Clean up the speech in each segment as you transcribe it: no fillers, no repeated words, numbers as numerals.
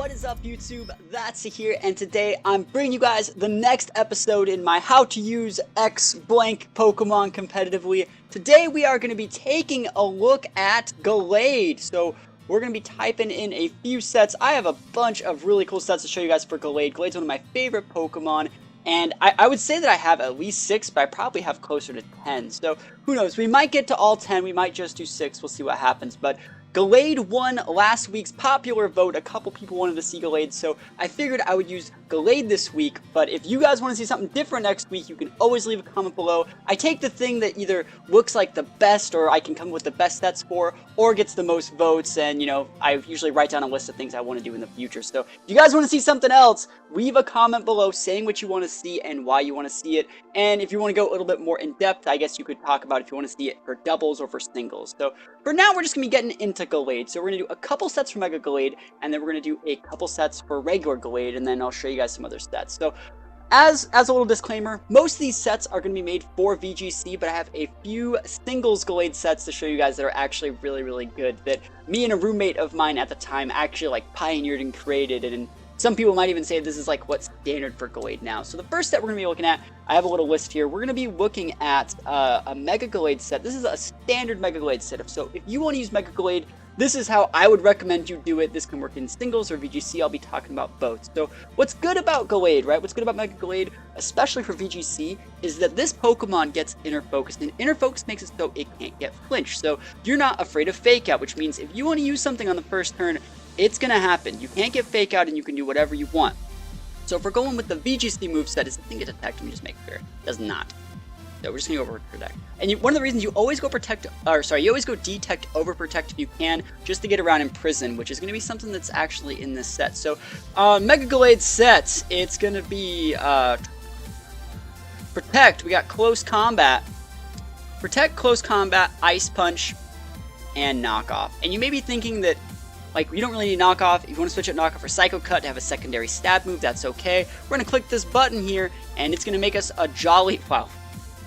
What is up, YouTube? THATSA here, and today I'm bringing you guys the next episode in my how to use X blank Pokemon competitively. Today we are going to be taking a look at Gallade. So we're going to be typing in a few sets. I have a bunch of really cool sets to show you guys for Gallade. Gallade's one of my favorite Pokemon, and I would say that I have at least 6, but I probably have closer to 10. So who knows? We might get to all 10. We might just do 6. We'll see what happens. But Gallade won last week's popular vote. A couple people wanted to see Gallade, so I figured I would use Gallade this week. But if you guys want to see something different next week, you can always leave a comment below. I take the thing that either looks like the best, or I can come with the best sets for, or gets the most votes, and you know, I usually write down a list of things I want to do in the future. So if you guys want to see something else, leave a comment below saying what you want to see and why you want to see it. And if you want to go a little bit more in depth, I guess you could talk about if you want to see it for doubles or for singles. So for now, we're just going to be getting into Gallade. So we're going to do a couple sets for Mega Gallade, and then we're going to do a couple sets for regular Gallade, and then I'll show you guys some other sets. So as a little disclaimer, most of these sets are going to be made for VGC, but I have a few singles Gallade sets to show you guys that are actually really good, that me and a roommate of mine at the time actually like pioneered and created, and some people might even say this is like what's standard for Gallade now. So the first set we're going to be looking at, I have a little list here. We're going to be looking at a Mega Gallade set. This is a standard Mega Gallade set. So if you want to use Mega Gallade, this is how I would recommend you do it. This can work in singles or VGC. I'll be talking about both. So what's good about Gallade, right? What's good about Mega Gallade, especially for VGC, is that this Pokemon gets inner focused, and inner focus makes it so it can't get flinched. So you're not afraid of Fake Out, which means if you want to use something on the first turn, it's going to happen. You can't get Fake Out, and you can do whatever you want. So if we're going with the VGC moveset, does the thing get Detect? Let me just make sure. It does not. So we're just going to go over Protect. And one of the reasons you always go you always go Detect over Protect if you can, just to get around Imprison, which is going to be something that's actually in this set. So Mega Gallade sets, it's going to be Protect. We got Close Combat. Protect, Close Combat, Ice Punch, and Knockoff. And you may be thinking that, like, you don't really need Knockoff. If you want to switch up Knockoff for Psycho Cut to have a secondary stab move, that's okay. We're going to click this button here, and it's going to make us a Jolly... Wow.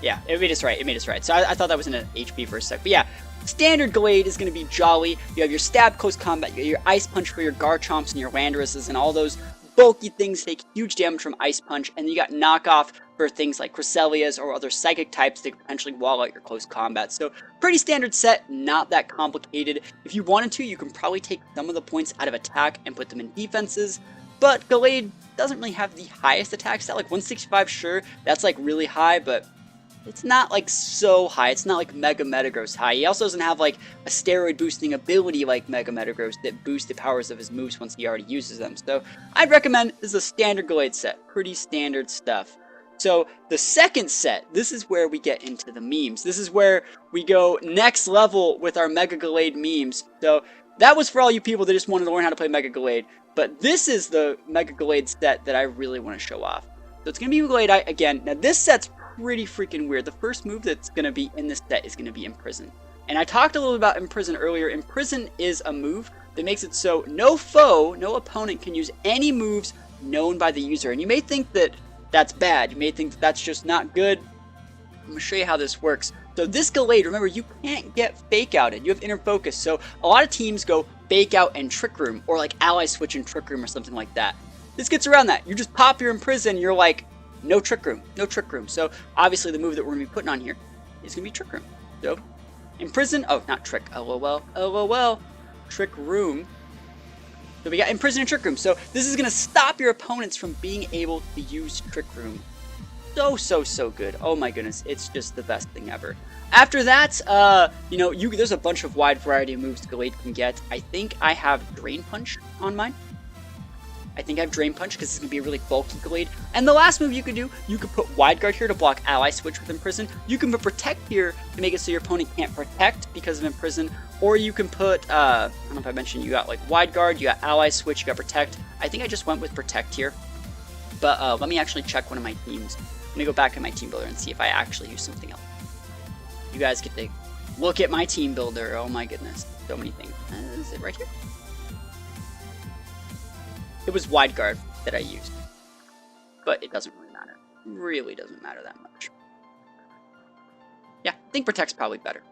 Yeah, it made us right. It made us right. So I thought that was in an HP for a sec. But yeah, standard Gallade is going to be Jolly. You have your Stab, Close Combat, you have your Ice Punch for your Garchomps and your Landorus's, and all those bulky things take huge damage from Ice Punch. And then you got Knockoff for things like Cresselia's or other Psychic types that potentially wall out your Close Combat. So pretty standard set, not that complicated. If you wanted to, you can probably take some of the points out of attack and put them in defenses. But Gallade doesn't really have the highest attack stat. Like 165, sure, that's like really high, but it's not like so high. It's not like Mega Metagross high. He also doesn't have like a steroid boosting ability like Mega Metagross that boosts the powers of his moves once he already uses them. So I'd recommend this is a standard Gallade set. Pretty standard stuff. So the second set, this is where we get into the memes. This is where we go next level with our Mega Gallade memes. So that was for all you people that just wanted to learn how to play Mega Gallade. But this is the Mega Gallade set that I really want to show off. So it's going to be Gallade again. Now this set's pretty freaking weird. The first move that's going to be in this set is going to be Imprison. And I talked a little about Imprison earlier. Imprison is a move that makes it so no foe, no opponent can use any moves known by the user. And you may think that that's bad. You may think that that's just not good. I'm going to show you how this works. So this Gallade, remember, you can't get Fake Outed. You have Inner Focus. So a lot of teams go Fake Out and Trick Room, or like Ally Switch and Trick Room or something like that. This gets around that. You just pop your Imprison, you're like, no Trick Room, no Trick Room. So obviously the move that we're going to be putting on here is going to be Trick Room. So Imprison, oh, not Trick, LOL, Trick Room. So we got Imprison and Trick Room. So this is going to stop your opponents from being able to use Trick Room. So good. Oh my goodness, it's just the best thing ever. After that, you know, there's a bunch of wide variety of moves Gallade can get. I think I have Drain Punch on mine. I think I have Drain Punch because it's going to be a really bulky Gallade. And the last move you could do, you could put Wide Guard here to block Ally Switch with Imprison. You can put Protect here to make it so your opponent can't Protect because of Imprison. Or you can put, I don't know if I mentioned, you got like Wide Guard, you got Ally Switch, you got Protect. I think I just went with Protect here. But let me actually check one of my teams. Let me go back in my team builder and see if I actually use something else. You guys get to look at my team builder. Oh my goodness, so many things. Is it right here? It was Wide Guard that I used, but it doesn't really matter. It really doesn't matter that much. Yeah, I think Protect's probably better.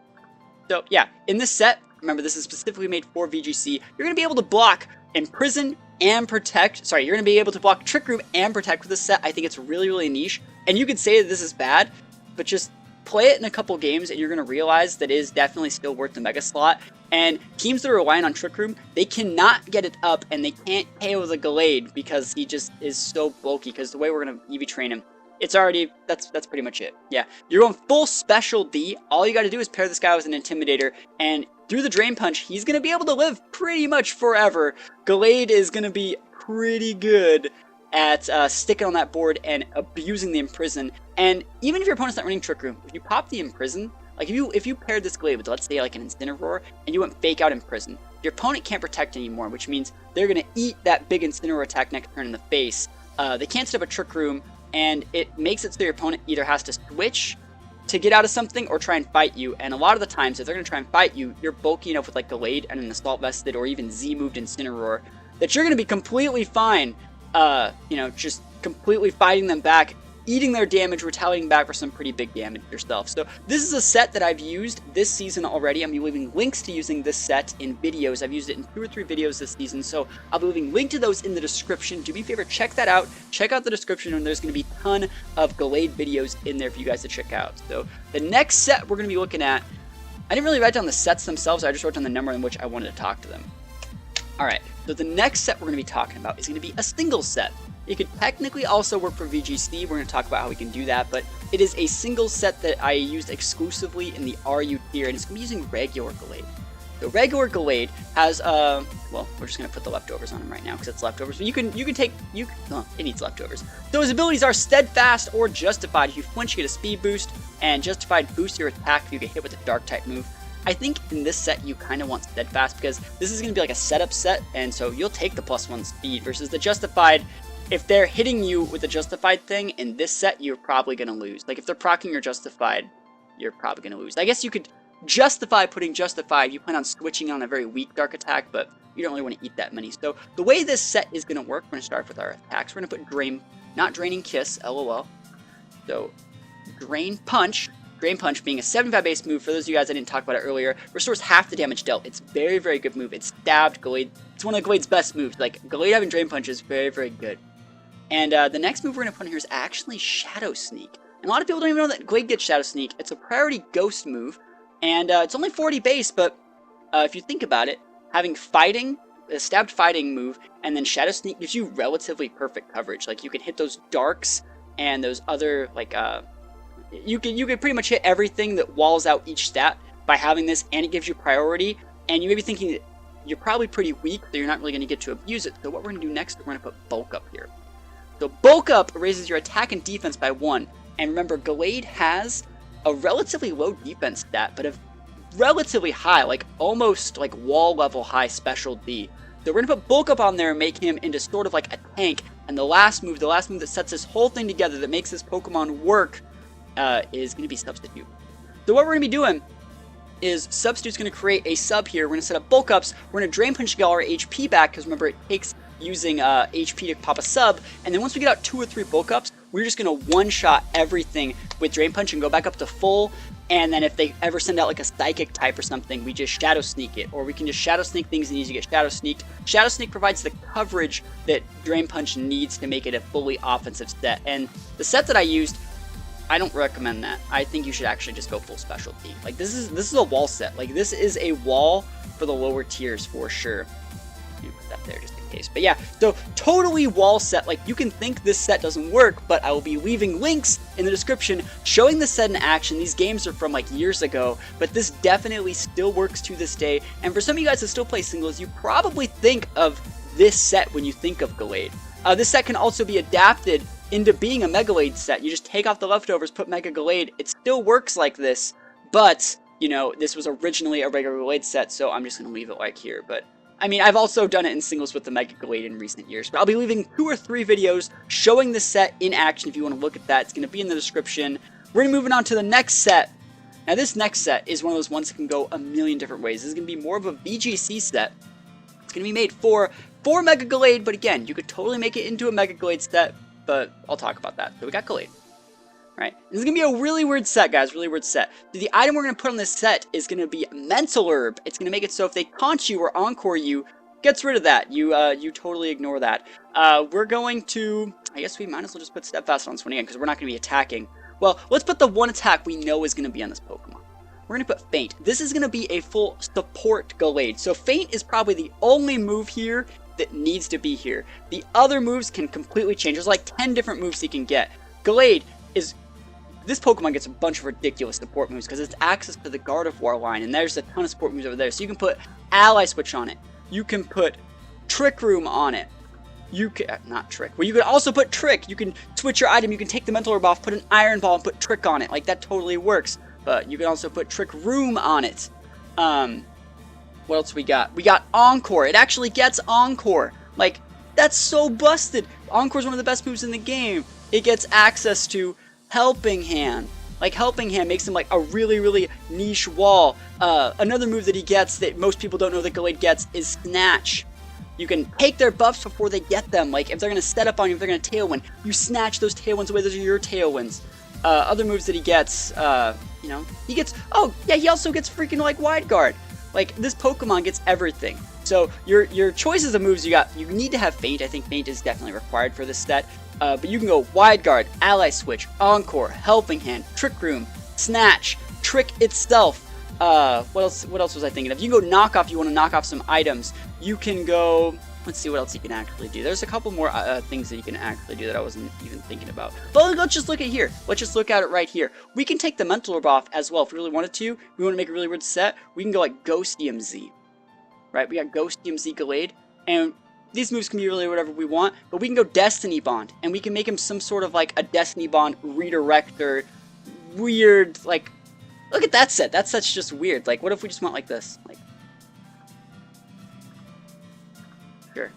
So yeah, in this set, remember this is specifically made for VGC, you're going to be able to block Imprison and protect. Sorry, you're going to be able to block Trick Room and protect with this set. I think it's really, really niche. And you could say that this is bad, but just play it in a couple games and you're going to realize that it is definitely still worth the mega slot. And teams that are relying on Trick Room, they cannot get it up and they can't KO the Gallade because he just is so bulky. Because the way we're going to EV train him, it's already, that's pretty much it. Yeah, you're going full special D. All you got to do is pair this guy with an Intimidator, and through the Drain Punch, he's going to be able to live pretty much forever. Gallade is going to be pretty good at sticking on that board and abusing the Imprison. And even if your opponent's not running Trick Room, if you pop the Imprison, like if you paired this Gallade with, let's say, like an Incineroar, and you went Fake Out Imprison, your opponent can't protect anymore, which means they're going to eat that big Incineroar attack next turn in the face. They can't set up a Trick Room, and it makes it so your opponent either has to switch to get out of something or try and fight you. And a lot of the times, if they're going to try and fight you, you're bulky enough with like Gallade and an Assault Vested or even Z-moved Incineroar that you're going to be completely fine, you know, just completely fighting them back, eating their damage, retaliating back for some pretty big damage yourself. So this is a set that I've used this season already. I'm going to be leaving links to using this set in videos. I've used it in 2 or 3 videos this season, so I'll be leaving link to those in the description. Do me a favor, check that out. Check out the description, and there's going to be a ton of Gallade videos in there for you guys to check out. So the next set we're going to be looking at, I didn't really write down the sets themselves, I just wrote down the number in which I wanted to talk to them. Alright, so the next set we're going to be talking about is going to be a single set. It could technically also work for VGC, we're going to talk about how we can do that, but it is a single set that I used exclusively in the RU tier, and it's going to be using regular Gallade. So regular Gallade has, well, we're just going to put the leftovers on him right now because it's leftovers, but you can take, oh, it needs leftovers. So his abilities are Steadfast or Justified. If you flinch, you get a speed boost, and Justified boosts your attack if you get hit with a Dark type move. I think in this set you kind of want Steadfast because this is going to be like a setup set, and so you'll take the +1 speed versus the Justified. If they're hitting you with the Justified thing in this set, you're probably going to lose. Like if they're proccing your Justified, you're probably going to lose. I guess you could justify putting Justified if you plan on switching on a very weak Dark attack, but you don't really want to eat that many. So the way this set is going to work, we're going to start with our attacks. We're going to put Drain, not Draining Kiss, LOL. So Drain Punch. Drain Punch being a 75 base move, for those of you guys I didn't talk about it earlier, restores half the damage dealt. It's very, very good move. It's stabbed Gallade. It's one of Gallade's best moves. Like, Gallade having Drain Punch is very, very good. And the next move we're going to put in here is actually Shadow Sneak. And a lot of people don't even know that Gallade gets Shadow Sneak. It's a priority ghost move, and it's only 40 base, but if you think about it, having Fighting, a stabbed Fighting move, and then Shadow Sneak gives you relatively perfect coverage. Like, you can hit those Darks and those other, like, you can pretty much hit everything that walls out each stat by having this, and it gives you priority. And you may be thinking that you're probably pretty weak, so you're not really going to get to abuse it. So what we're going to do next, we're going to put Bulk Up here. So Bulk Up raises your attack and defense by 1. And remember, Gallade has a relatively low defense stat, but a relatively high, like almost like wall level high special D. So we're going to put Bulk Up on there and make him into sort of like a tank. And the last move that sets this whole thing together, that makes this Pokemon work, is going to be Substitute. So what we're going to be doing is Substitute's going to create a sub here. We're going to set up Bulk Ups. We're going to Drain Punch get all our HP back, because remember, it takes using HP to pop a sub. And then once we get out 2 or 3 Bulk Ups, we're just going to one-shot everything with Drain Punch and go back up to full. And then if they ever send out like a Psychic type or something, we just Shadow Sneak it. Or we can just Shadow Sneak things and easy to get Shadow Sneaked. Shadow Sneak provides the coverage that Drain Punch needs to make it a fully offensive set. And the set that I used, I don't recommend that. I think you should actually just go full specialty. Like this is a wall set. Like this is a wall for the lower tiers for sure. Let me put that there just in case. But yeah, so totally wall set. Like you can think this set doesn't work, but I will be leaving links in the description showing the set in action. These games are from like years ago, but this definitely still works to this day. And for some of you guys that still play singles, you probably think of this set when you think of Gallade. This set can also be adapted into being a Mega Gallade set. You just take off the leftovers, put Mega Gallade. It still works like this, but, you know, this was originally a regular Gallade set, so I'm just going to leave it like here. But, I mean, I've also done it in singles with the Mega Gallade in recent years, but I'll be leaving 2 or 3 videos showing the set in action if you want to look at that. It's going to be in the description. We're going to move on to the next set. Now, this next set is one of those ones that can go a million different ways. This is going to be more of a VGC set. It's going to be made for Mega Gallade, but again, you could totally make it into a Mega Gallade set, but I'll talk about that. So we got Gallade. Right? This is going to be a really weird set, guys. Really weird set. So the item we're going to put on this set is going to be Mental Herb. It's going to make it so if they taunt you or encore you, gets rid of that. You totally ignore that. We're going to, I guess we might as well just put Steadfast on this one again, because we're not going to be attacking. Well, let's put the one attack we know is going to be on this Pokemon. We're going to put Feint. This is going to be a full support Gallade. So Feint is probably the only move here that needs to be here. The other moves can completely change. There's like 10 different moves you can get. Gallade is... This Pokemon gets a bunch of ridiculous support moves because it's access to the Gardevoir line, and there's a ton of support moves over there. So you can put Ally Switch on it. You can put Trick Room on it. You can... Not Trick. Well, you can also put Trick. You can switch your item. You can take the Mental Herb off, put an Iron Ball, and put Trick on it. Like, that totally works. But you can also put Trick Room on it. What else we got? We got Encore. It actually gets Encore. Like, that's so busted. Encore is one of the best moves in the game. It gets access to Helping Hand. Like, Helping Hand makes him like a really, really niche wall. Another move that he gets that most people don't know that Gallade gets is Snatch. You can take their buffs before they get them. Like, if they're going to set up on you, if they're going to Tailwind, you snatch those Tailwinds away. Those are your Tailwinds. Other moves that he gets, you know, he gets, oh, yeah, he also gets freaking, like, Wide Guard. Like, this Pokemon gets everything. So, your choices of moves you got, you need to have Feint. I think Feint is definitely required for this set. But you can go Wide Guard, Ally Switch, Encore, Helping Hand, Trick Room, Snatch, Trick itself. What else was I thinking of? You can go Knock Off, you want to knock off some items. You can go, let's see what else you can actually do. There's a couple more things that you can actually do that I wasn't even thinking about. But let's just look at here. Let's just look at it right here. We can take the Mental Herb off as well if we really wanted to. We want to make a really weird set. We can go like Ghost DMZ. Right? We got Ghost DMZ Gallade. And these moves can be really whatever we want. But we can go Destiny Bond. And we can make him some sort of like a Destiny Bond redirector. Weird, like... Look at that set. That set's just weird. Like, what if we just went like this? Like... Sure.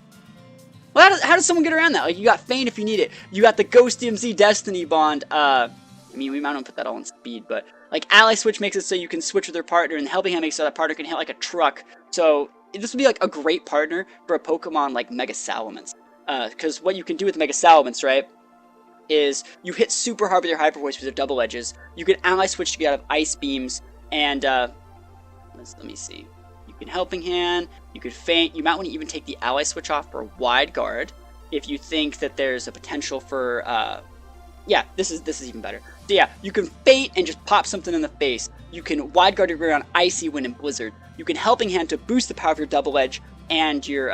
Well, how does someone get around that? Like, you got Feint if you need it. You got the Ghost DMZ Destiny Bond. I mean, we might not put that all in speed, but like Ally Switch makes it so you can switch with your partner, and Helping Hand makes it so that partner can hit like a truck. So this would be like a great partner for a Pokemon like Mega Salamence. Because what you can do with Mega Salamence, right, is you hit super hard with your Hyper Voice with your double edges. You can Ally Switch to get out of Ice Beams, and let me see. You can Helping Hand, you could Feint. You might want to even take the Ally Switch off for Wide Guard if you think that there's a potential for, yeah, this is even better. So yeah, you can Feint and just pop something in the face. You can Wide Guard your way around Icy Wind and Blizzard. You can Helping Hand to boost the power of your double edge and your,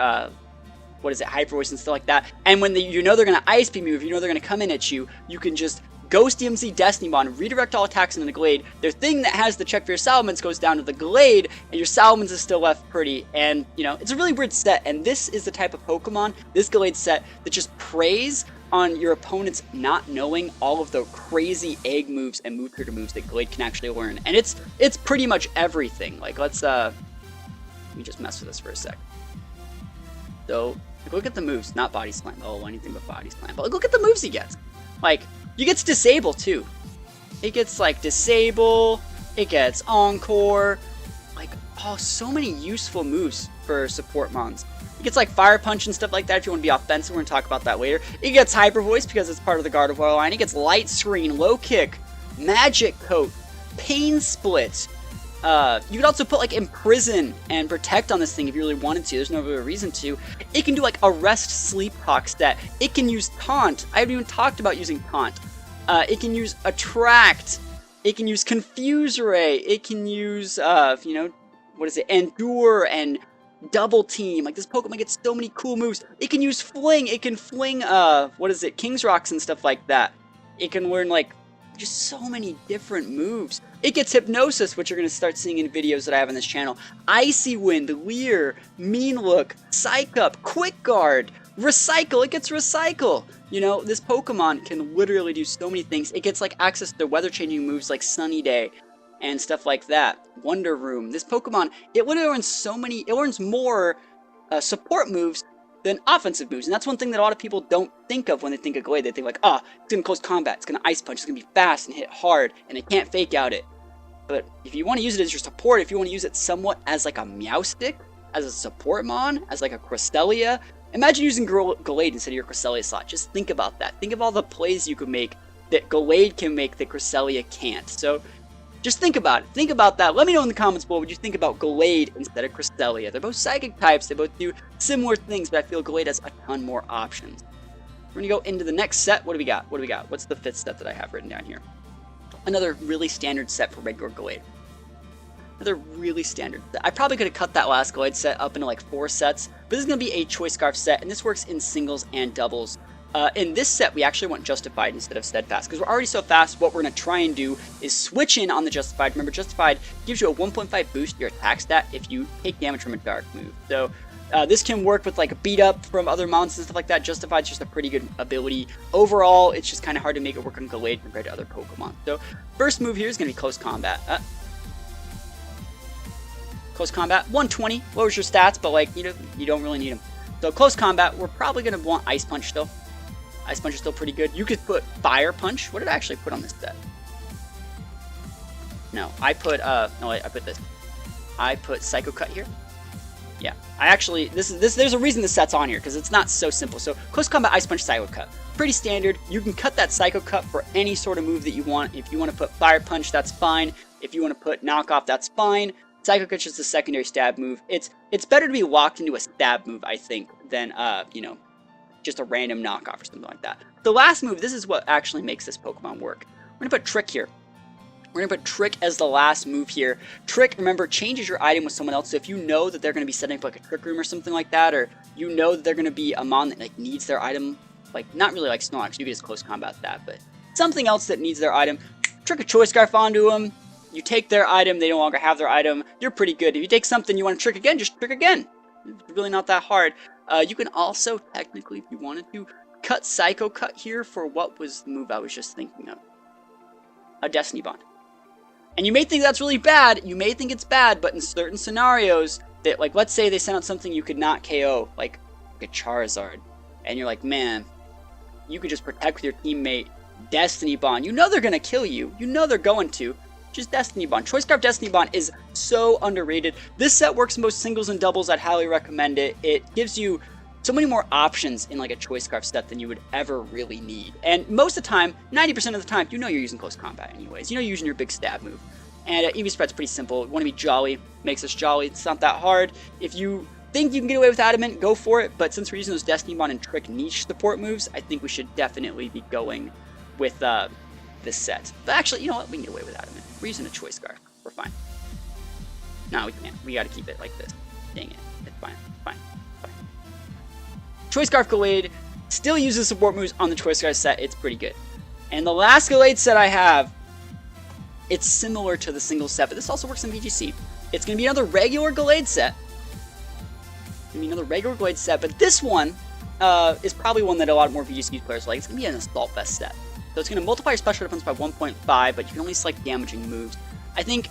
what is it, Hyper Voice and stuff like that. And when you know they're going to Ice Beam you, if you know they're going to come in at you, you can just Ghost DMZ Destiny Bond, redirect all attacks into the Gallade. Their thing that has the check for your Salamence goes down to the Gallade, and your Salamence is still left pretty. And, you know, it's a really weird set, and this is the type of Pokemon, this Gallade set, that just preys on your opponents not knowing all of the crazy egg moves and move trigger moves that Gallade can actually learn. And it's pretty much everything. Like, let me just mess with this for a sec. So, look at the moves, not Body Slam. Oh, anything but Body Slam. But look at the moves he gets. Like, he gets Disable, too. It gets, like, Disable. It gets Encore. Like, oh, so many useful moves for support mons. It gets, like, Fire Punch and stuff like that if you want to be offensive. We're going to talk about that later. It gets Hyper Voice because it's part of the Gardevoir line. It gets Light Screen, Low Kick, Magic Coat, Pain Split. You could also put like Imprison and Protect on this thing if you really wanted to. There's no real reason to. It can do like a Rest Sleep Talk stat. It can use Taunt. I haven't even talked about using Taunt. It can use Attract. It can use Confuse Ray. It can use, you know, what is it? Endure and Double Team. Like, this Pokemon gets so many cool moves. It can use Fling. It can fling, what is it? King's Rocks and stuff like that. It can learn like just so many different moves. It gets Hypnosis, which you're going to start seeing in videos that I have on this channel. Icy Wind, Leer, Mean Look, Psych Up, Quick Guard, Recycle. It gets Recycle. You know, this Pokemon can literally do so many things. It gets like access to weather-changing moves like Sunny Day and stuff like that. Wonder Room. This Pokemon, it literally learns so many, it learns more support moves than offensive moves. And that's one thing that a lot of people don't think of when they think of Gallade. They think like, ah, it's going to close combat, it's going to Ice Punch, it's going to be fast and hit hard, and it can't fake out it. But if you want to use it as your support, if you want to use it somewhat as like a Meowstic, as a support mon, as like a Cresselia, imagine using Gallade instead of your Cresselia slot. Just think about that. Think of all the plays you could make that Gallade can make that Cresselia can't. So Just think about it. Think about that. Let me know in the comments below what you think about Gallade instead of Cresselia. They're both psychic types. They both do similar things, but I feel Gallade has a ton more options. We're going to go into the next set. What do we got? What do we got? What's the 5th set that I have written down here? Another really standard set for regular Gallade. Another really standard set. I probably could have cut that last Gallade set up into like 4 sets, but this is going to be a Choice Scarf set, and this works in singles and doubles. In this set, we actually want Justified instead of Steadfast, because we're already so fast. What we're going to try and do is switch in on the Justified. Remember, Justified gives you a 1.5 boost to your attack stat if you take damage from a dark move. So this can work with like a beat up from other monsters and stuff like that. Justified is just a pretty good ability. Overall, it's just kind of hard to make it work on Gallade compared to other Pokemon. So first move here is going to be Close Combat. Close Combat, 120, lowers your stats, but like you don't really need them. So Close Combat, we're probably going to want Ice Punch still. Ice Punch is still pretty good. You could put Fire Punch. What did I actually put on this set? No, I put I put this. I put Psycho Cut here. Yeah, I actually there's a reason this set's on here because it's not so simple. So Close Combat, Ice Punch, Psycho Cut, pretty standard. You can cut that Psycho Cut for any sort of move that you want. If you want to put Fire Punch, that's fine. If you want to put Knockoff, that's fine. Psycho Cut is just a secondary stab move. It's better to be locked into a stab move, I think, than just a random knockoff or something like that. The last move, this is what actually makes this Pokemon work. We're going to put Trick here. We're going to put Trick as the last move here. Trick, remember, changes your item with someone else. So if you know that they're going to be setting up like a Trick Room or something like that, or you know that they're going to be a mon that like needs their item, like not really like Snorlax, you can just Close Combat that, but something else that needs their item, Trick a Choice Scarf onto them. You take their item, they no longer have their item, you're pretty good. If you take something you want to trick again, just trick again. It's really not that hard. You can also, technically, if you wanted to, cut Psycho Cut here for what was the move I was just thinking of. A Destiny Bond. And you may think that's really bad, you may think it's bad, but in certain scenarios, that like let's say they sent out something you could not KO, like a Charizard, and you're like, man, you could just protect with your teammate, Destiny Bond. You know they're going to kill you. You know they're going to. Just Destiny Bond. Choice Scarf Destiny Bond is so underrated. This set works in both singles and doubles. I'd highly recommend it. It gives you so many more options in like a Choice Scarf set than you would ever really need. And most of the time, 90% of the time, you know you're using Close Combat anyways. You know you're using your big stab move. And EV Spread's pretty simple. You want to be jolly, makes us jolly. It's not that hard. If you think you can get away with Adamant, go for it. But since we're using those Destiny Bond and Trick niche support moves, I think we should definitely be going with this set. But actually, you know what? We can get away with Adamant. We're using a Choice Scarf. We're fine. No, we can't. We gotta keep it like this. Dang it. It's fine. Fine. Fine. Choice Scarf Gallade still uses support moves on the Choice Scarf set. It's pretty good. And the last Gallade set I have, it's similar to the single set, but this also works in VGC. It's gonna be another regular Gallade set. It's gonna be another regular Gallade set, but this one is probably one that a lot more VGC players like. It's gonna be an Assault Vest set. So it's going to multiply your special defense by 1.5, but you can only select damaging moves. I think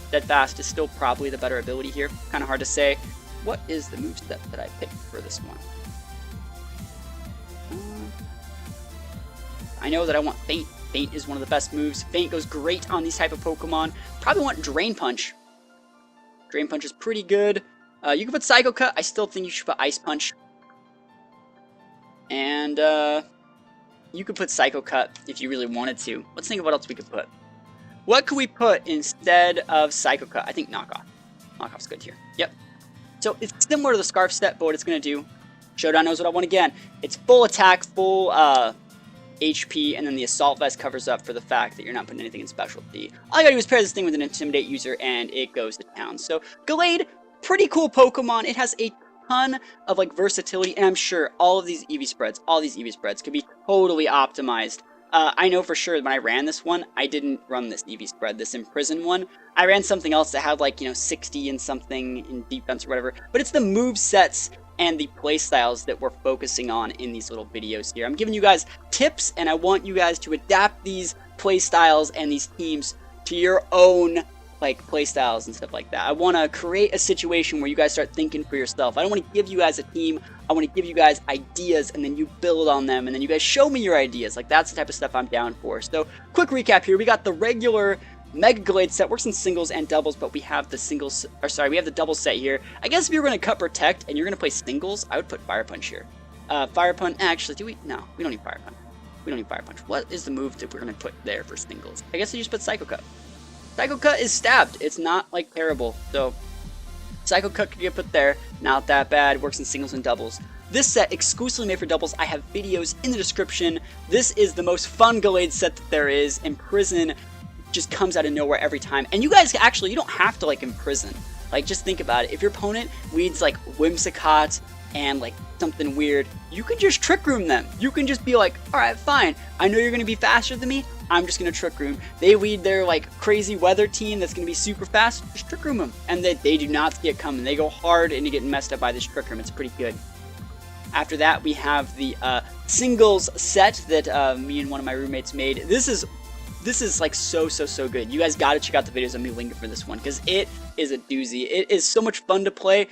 Steadfast is still probably the better ability here. Kind of hard to say. What is the move set that I picked for this one? I know that I want Feint. Feint is one of the best moves. Feint goes great on these type of Pokemon. Probably want Drain Punch. Drain Punch is pretty good. You can put Psycho Cut. I still think you should put Ice Punch. And you could put Psycho Cut if you really wanted to. Let's think of what else we could put. What could we put instead of Psycho Cut? I think Knockoff. Knockoff's good here. Yep. So it's similar to the Scarf set, but what it's going to do, Showdown knows what I want again. It's full attack, full HP, and then the Assault Vest covers up for the fact that you're not putting anything in specialty. All you gotta do is pair this thing with an Intimidate user, and it goes to town. So Gallade, pretty cool Pokemon. It has a ton of like versatility, and I'm sure all of these EV spreads, could be totally optimized. I know for sure when I ran this one, I didn't run this EV spread, this Imprison one. I ran something else that had like, 60 and something in defense or whatever, but it's the move sets and the playstyles that we're focusing on in these little videos here. I'm giving you guys tips, and I want you guys to adapt these playstyles and these teams to your own like playstyles and stuff like that. I want to create a situation where you guys start thinking for yourself. I don't want to give you guys a team. I want to give you guys ideas, and then you build on them, and then you guys show me your ideas. Like, that's the type of stuff I'm down for. So, quick recap here. We got the regular Mega Gallade set. Works in singles and doubles, but we have the singles, or sorry, we have the double set here. I guess if you're going to cut Protect and you're going to play singles, I would put Fire Punch here. Fire Punch, actually, do we? No, we don't need Fire Punch. We don't need Fire Punch. What is the move that we're going to put there for singles? I guess I just put Psycho Cut. Psycho Cut is stabbed. It's not like terrible. So Psycho Cut could get put there. Not that bad. Works in singles and doubles. This set, exclusively made for doubles, I have videos in the description. This is the most fun Gallade set that there is. Imprison just comes out of nowhere every time. And you guys, actually, you don't have to, like, Imprison. Like, just think about it. If your opponent leads, like, Whimsicott and, like, something weird, you can just Trick Room them. You can just be like, alright, fine. I know you're going to be faster than me. I'm just going to Trick Room. They lead their, like, crazy weather team that's going to be super fast. Just Trick Room them. And they do not see it coming. They go hard and you get messed up by this Trick Room. It's pretty good. After that, we have the singles set that me and one of my roommates made. This is like so good. You guys gotta check out the videos of me linking for this one because it is a doozy. It is so much fun to play.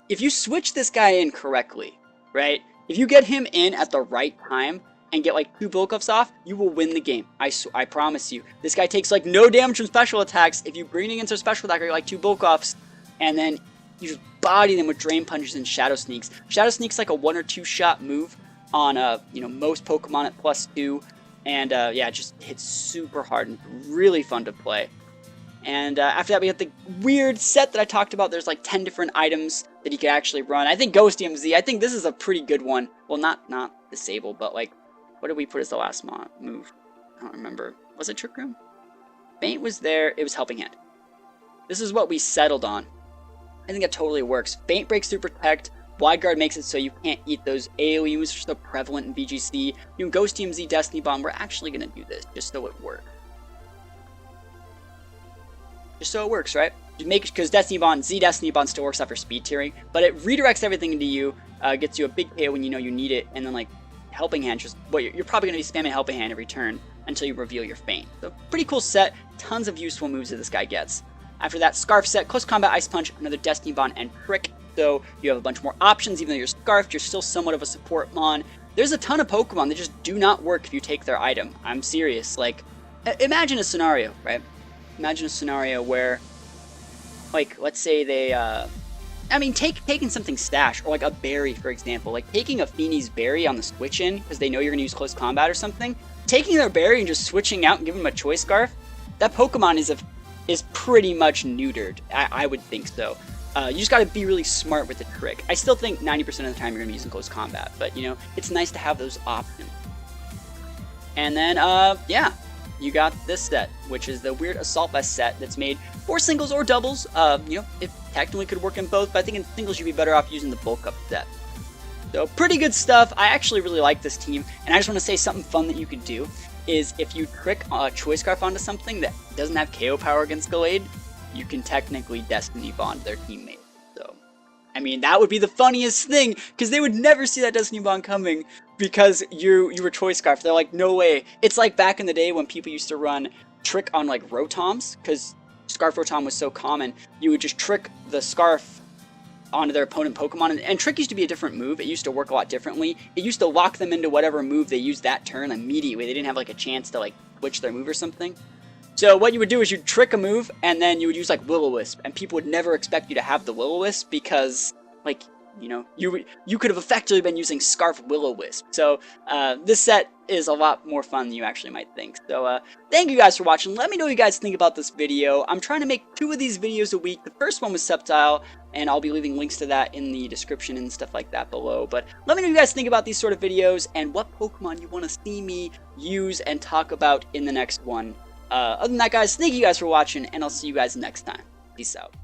If you switch this guy in correctly, right? If you get him in at the right time and get like 2 bulk ups off, you will win the game. I promise you. This guy takes like no damage from special attacks. If you bring it against a special attacker, like 2 bulk offs, and then you just body them with Drain Punches and Shadow Sneaks. Shadow Sneak's like a 1 or 2 shot move on most Pokemon at +2, and yeah, it just hits super hard and really fun to play. And after that, we have the weird set that I talked about. There's like 10 different items that you can actually run. I think Ghost DMZ, I think this is a pretty good one. Well, not Disable, but like, what did we put as the last move? I don't remember. Was it Trick Room? Faint was there. It was Helping Hand. This is what we settled on. I think that totally works. Faint breaks through Protect. Wide Guard makes it so you can't eat those AoE moves which are so prevalent in VGC. You can Ghost DMZ, Destiny Bomb. We're actually going to do this just so it works. Just so it works, right? Because Destiny Bond, Z Destiny Bond still works after speed tiering, but it redirects everything into you, gets you a big KO when you know you need it, and then like Helping Hand, just you're probably going to be spamming Helping Hand every turn until you reveal your Feint. So pretty cool set, tons of useful moves that this guy gets. After that, Scarf set, Close Combat, Ice Punch, another Destiny Bond, and Trick. So you have a bunch more options. Even though you're Scarfed, you're still somewhat of a support mon. There's a ton of Pokemon that just do not work if you take their item. I'm serious. Like, imagine a scenario, right? Imagine a scenario where, like, let's say they, taking something Stash, or like a berry, for example. Like, taking a Feeney's berry on the switch in, because they know you're going to use Close Combat or something. Taking their berry and just switching out and giving them a Choice Scarf, that Pokemon is pretty much neutered. I would think so. You just got to be really smart with the trick. I still think 90% of the time you're going to be using Close Combat, but, you know, it's nice to have those options. And then, yeah, you got this set, which is the weird Assault Vest set that's made for singles or doubles. You know, it technically could work in both, but I think in singles you'd be better off using the Bulk Up set. So, pretty good stuff. I actually really like this team, and I just want to say something fun that you could do is if you trick a Choice Scarf onto something that doesn't have KO power against Gallade, you can technically Destiny Bond their teammate. So, I mean, that would be the funniest thing, because they would never see that Destiny Bond coming because you were Choice Scarf. They're like, no way. It's like back in the day when people used to run Trick on like Rotoms, because Scarf Rotom was so common. You would just trick the Scarf onto their opponent Pokemon, and Trick used to be a different move. It used to work a lot differently. It used to lock them into whatever move they used that turn immediately. They didn't have like a chance to like switch their move or something. So what you would do is you'd trick a move, and then you would use like Will-O-Wisp, and people would never expect you to have the Will-O-Wisp because, like, you know, you could have effectively been using Scarf Will-O-Wisp. So this set is a lot more fun than you actually might think. So thank you guys for watching. Let me know what you guys think about this video. I'm trying to make 2 of these videos a week. The first one was Sceptile, and I'll be leaving links to that in the description and stuff like that below. But let me know what you guys think about these sort of videos and what Pokemon you want to see me use and talk about in the next one. Other than that, guys, thank you guys for watching, and I'll see you guys next time. Peace out.